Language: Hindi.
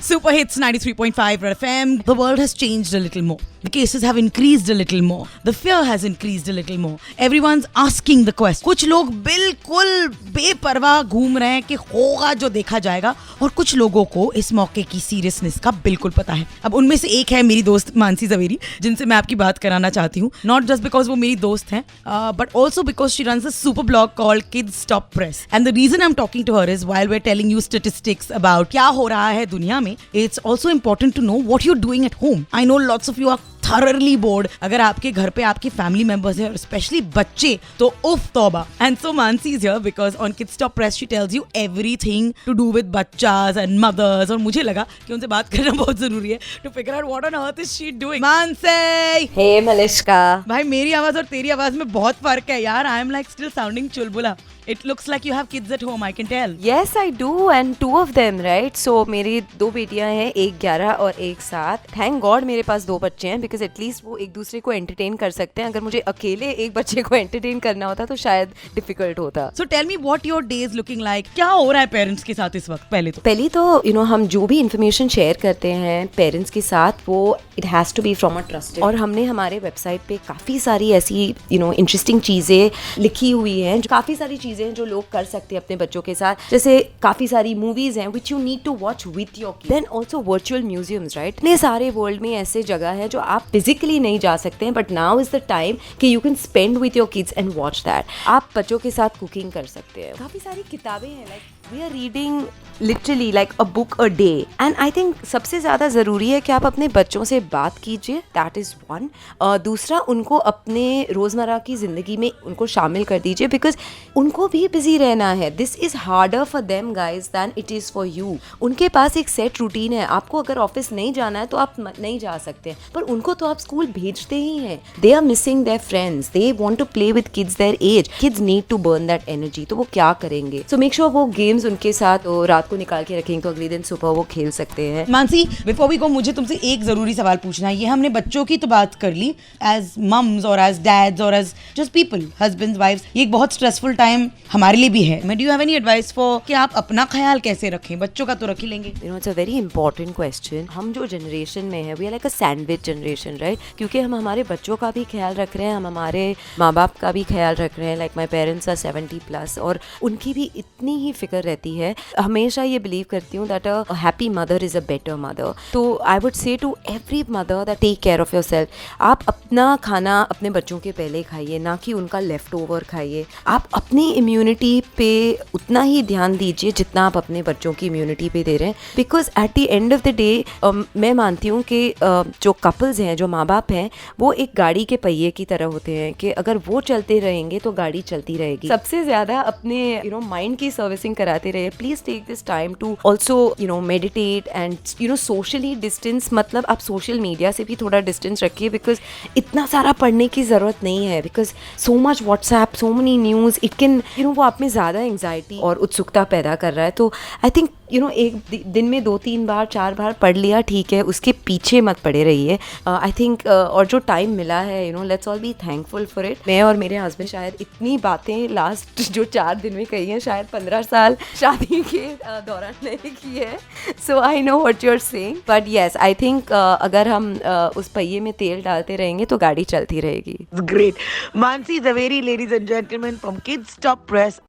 Super Hits 93.5 Red FM. The world has changed a little more. The cases have increased a little more. The fear has increased a little more. Everyone's asking the question. कुछ लोग बिल्कुल बेपरवाह घूम रहे हैं कि होगा जो देखा जाएगा, और कुछ लोगों को इस मौके की सीरियसनेस का बिल्कुल पता है. अब उनमें से एक है मेरी दोस्त मानसी जवेरी, जिनसे मैं आपकी बात कराना चाहती हूँ. Not just because वो मेरी दोस्त हैं, but also because she runs a super blog called Kids Stop Press. And the reason I'm talking to her is while we're telling you statistics about क्या हो रहा है दुनिया में, it's also important to know what you're doing at home. I know lots of you are thoroughly bored. अगर आपके घर पे आपके फैमिली मेंबर्स हैं, स्पेशली बच्चे, तो उफ तौबा. And so Mansi is here because on Kids Stop Press she tells you everything to do with बच्चास and mothers. और मुझे लगा कि उनसे बात करना बहुत जरूरी है to figure out what on earth is she doing. Mansi! Hey Malishka. भाई मेरी आवाज और तेरी आवाज में बहुत फर्क है यार. I am like still sounding चुलबुला. It looks like you have kids at home, I can tell. Yes, I do, and two of them, right? So मेरी दो बेटियां हैं, एक 11 और एक 7. Thank God मेरे पास दो बच्चे हैं because at least वो एक दूसरे को entertain कर सकते हैं. अगर मुझे अकेले एक बच्चे को entertain करना होता तो शायद difficult होता. So tell me what your day is looking like. क्या हो रहा है पेरेंट्स के साथ इस वक्त? पहले तो हम जो भी information share करते हैं पेरेंट्स के साथ, वो it has to be from a trusted. और हमने हमारे वेबसाइट पे काफ़ी सारी ऐसी इंटरेस्टिंग चीज़ें लिखी हुई हैं, काफ़ी सारी चीज़ें जो लोग कर सकते हैं अपने बच्चों के साथ. जैसे काफ़ी सारी मूवीज़ हैं which you need to watch with your kids. Then also virtual museums, right? इतने सारे वर्ल्ड में ऐसे जगह है जो आप फिजिकली नहीं जा सकते हैं, but now is the time कि you can spend with your kids and watch that. आप बच्चों के साथ कुकिंग कर सकते हैं. काफ़ी सारी किताबें हैं, like we are reading literally like a book a day. And I think सबसे ज़्यादा ज़रूरी है कि आप अपने बच्चों से बात कीजिए. That is one. दूसरा, उनको अपने रोज़मर्रा की ज़िंदगी में उनको शामिल कर दीजिए, बिकॉज उनको भी बिजी रहना है. This is harder for them guys than it is for you. उनके पास एक सेट रूटीन है. आपको अगर ऑफिस नहीं जाना है तो आप नहीं जा सकते, पर उनको तो आप स्कूल भेजते ही हैं. They are missing their friends. They want to play with kids their age. Kids need to burn that energy. तो वो क्या करेंगे? सो मेक श्योर वो गेम्स उनके साथ रात को निकाल के रखेंगे तो अगले दिन सुबह वो खेल सकते हैं. मानसी, बिफोर वी गो, मुझे तुमसे एक जरूरी सवाल पूछना है. ये हमने बच्चों की तो बात कर ली, एज मम्स और एज डैड्स और as just people, husbands, wives. ये एक बहुत स्ट्रेसफुल टाइम हमारे लिए भी है. Do you have any advice for कि आप अपना ख्याल कैसे रखें? बच्चों का तो रख ही लेंगे. It's a very important question. हम जो जनरेशन में है, we are like a sandwich generation, right? क्योंकि हम हमारे बच्चों का भी ख्याल रख रहे हैं, हम हमारे माँ बाप का भी ख्याल रख रहे हैं. लाइक माई पेरेंट्स आर 70+, और उनकी भी इतनी ही फिक्र रहती है. हमेशा ये बिलीव करती हूँ that a happy mother is a better mother. तो I would say to every mother that take care of your self. आप अपना खाना अपने बच्चों के पहले खाइए, ना कि उनका लेफ्ट ओवर खाइए. आप अपनी इम्यूनिटी पे उतना ही ध्यान दीजिए जितना आप अपने बच्चों की इम्यूनिटी पे दे रहे हैं. Because at the end of the day मैं मानती हूँ कि जो कपल्स हैं, जो माँ बाप हैं, वो एक गाड़ी के पहिए की तरह होते हैं कि अगर वो चलते रहेंगे तो गाड़ी चलती रहेगी. सबसे ज़्यादा अपने माइंड की सर्विसिंग कराते रहिए. Please take this time to also meditate and socially distance. मतलब आप सोशल मीडिया से भी थोड़ा डिस्टेंस रखिए, बिकॉज इतना सारा पढ़ने की ज़रूरत नहीं है. Because so much WhatsApp, so many news, it can वो आप में ज़्यादा एंग्जाइटी और उत्सुकता पैदा कर रहा है. तो आई थिंक एक दिन में 2-3 बार 4 बार पढ़ लिया, ठीक है, उसके पीछे मत पड़े रहिए. आई थिंक और जो टाइम मिला है, let's all be thankful for it. मैं और मेरे हस्बैंड शायद इतनी बातें लास्ट जो 4 दिन में कही हैं, शायद 15 साल शादी के दौरान नहीं की है. So I know what you are saying, but yes, I think अगर हम उस पहिए में तेल डालते रहेंगे तो गाड़ी चलती रहेगी. Great. Mansi Zaveri, ladies and gentlemen, from Kids Stop Press.